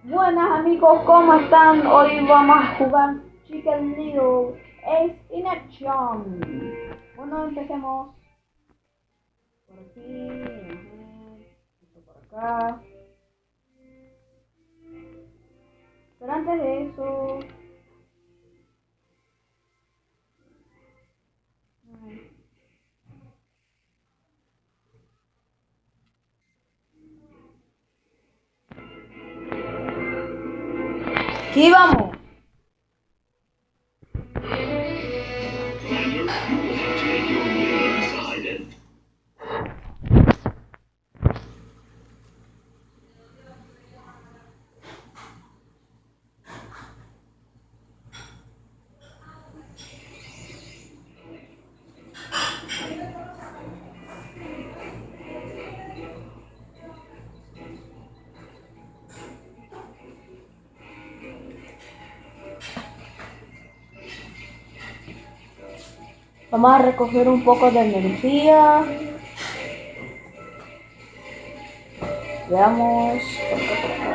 Buenas amigos, ¿cómo están? Hoy vamos a jugar Chicken Little Ace in Action. Bueno, empecemos por aquí, esto por acá. Pero antes de eso, aquí vamos. Vamos a recoger un poco de energía. Veamos. Por acá, por acá.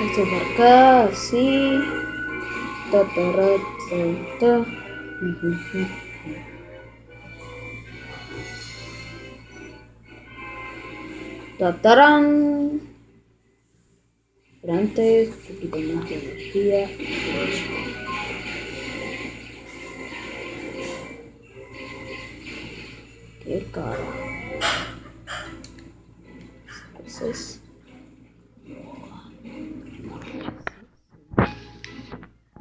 Esto por acá, así. Ta, ta, ra, ta, ta. Tatarán. Pero antes, un poquito más de energía. Qué cara. Entonces,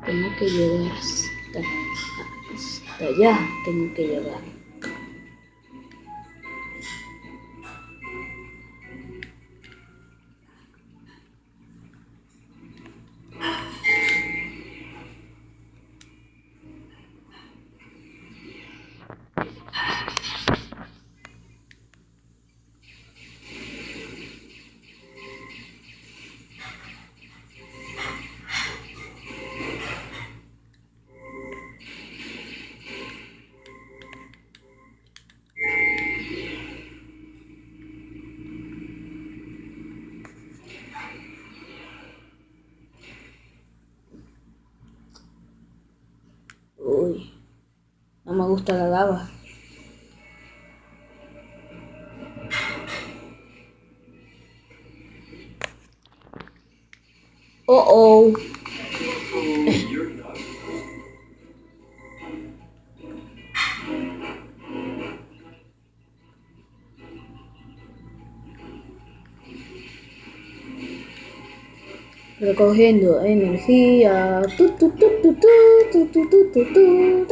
tengo que llegar hasta allá. Tengo que llegar. Uy, no me gusta la lava. Oh, oh. Recogiendo energía. Tu, tu, tu, tu, tu, tu, tu, tu, tu, tu.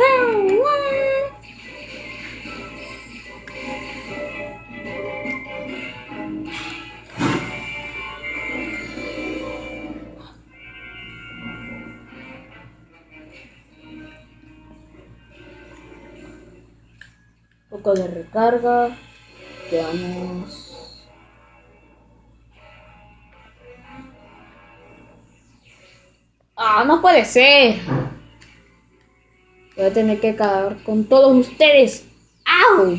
Poco de recarga. Veamos. ¡Ah, no puede ser! Voy a tener que acabar con todos ustedes. ¡Au!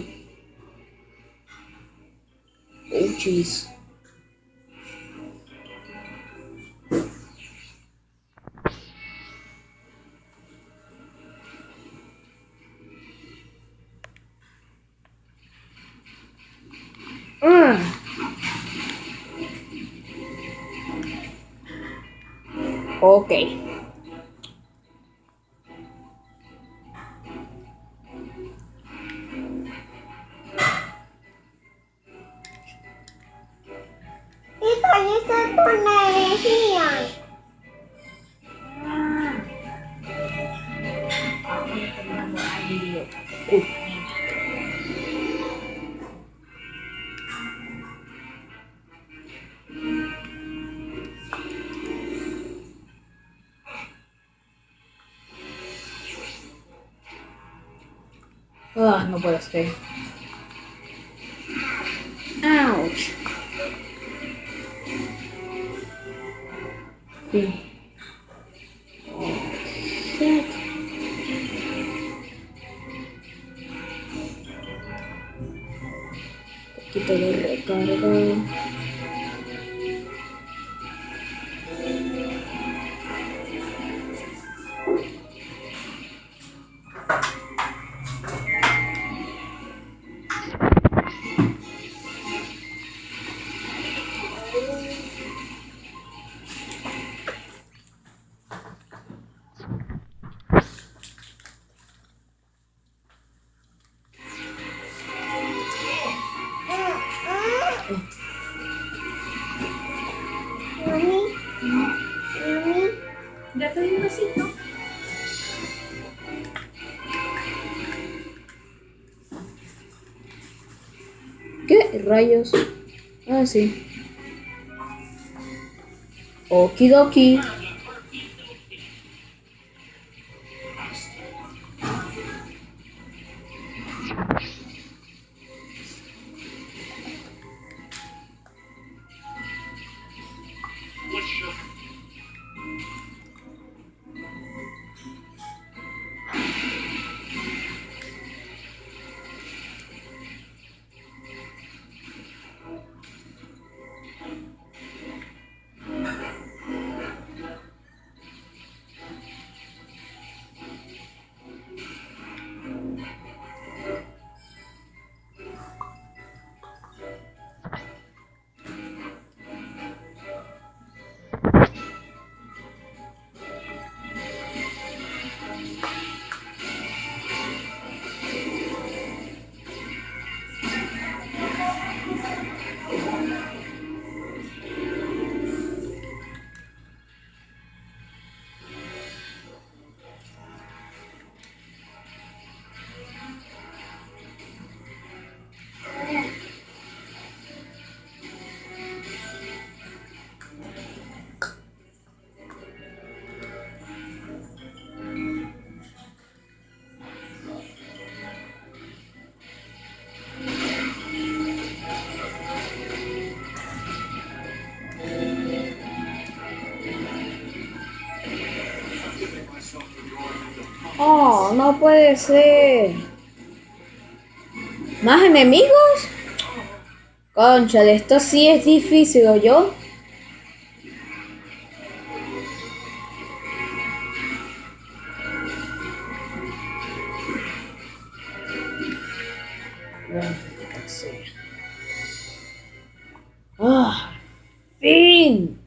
Oh, chis. Ok. Uy. Ah, no puede ser. Ouch. Sí. Shit. Poquito de recarga. Mami, mami, ya te di un besito. ¿Qué rayos? Ah, sí. Okidoki. Oh, no puede ser. ¿Más enemigos? Cónchale, esto sí es difícil, ¿o yo? Maldita sea. ¡Ah! ¡Fin!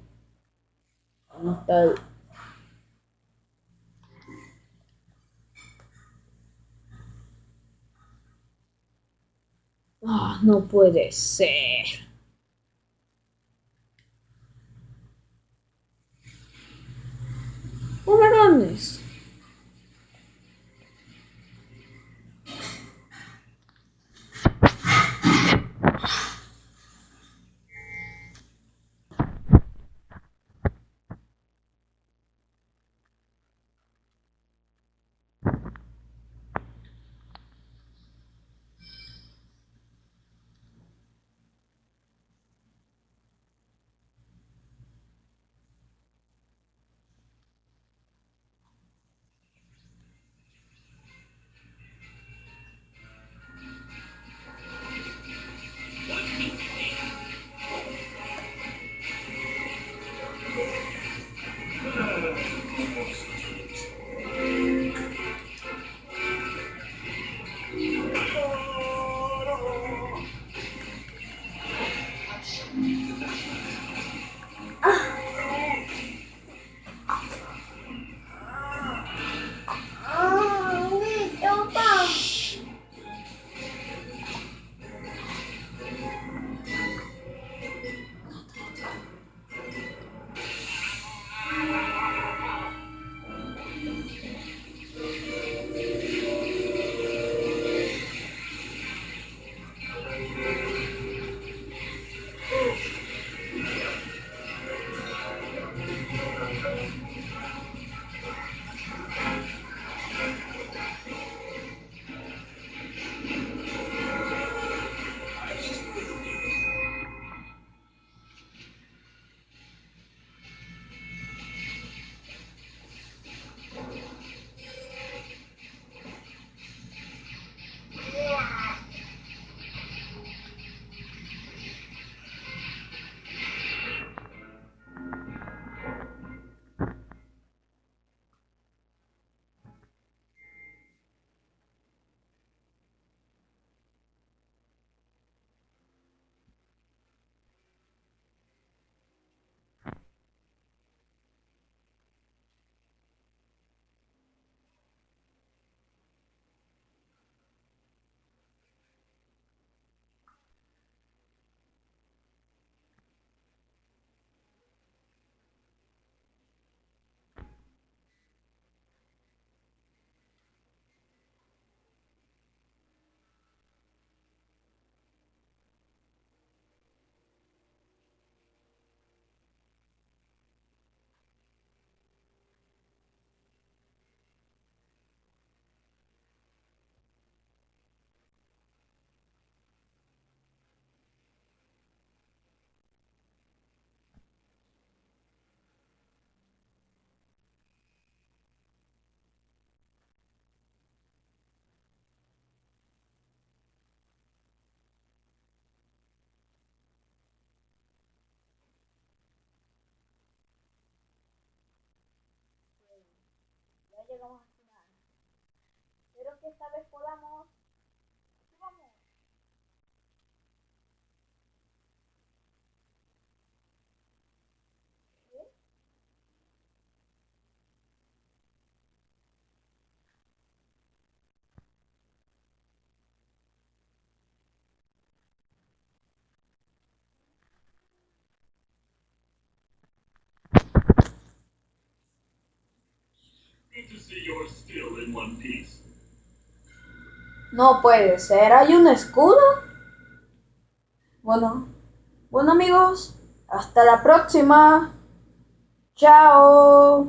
¿Dónde está el- Ah, no puede ser. Pomerones. llegamos al final. Espero que esta vez podamos. ¡Vamos! ¿Eh? Good to see you're still in one piece. No puede ser, ¿hay un escudo? Bueno amigos, hasta la próxima. Chao.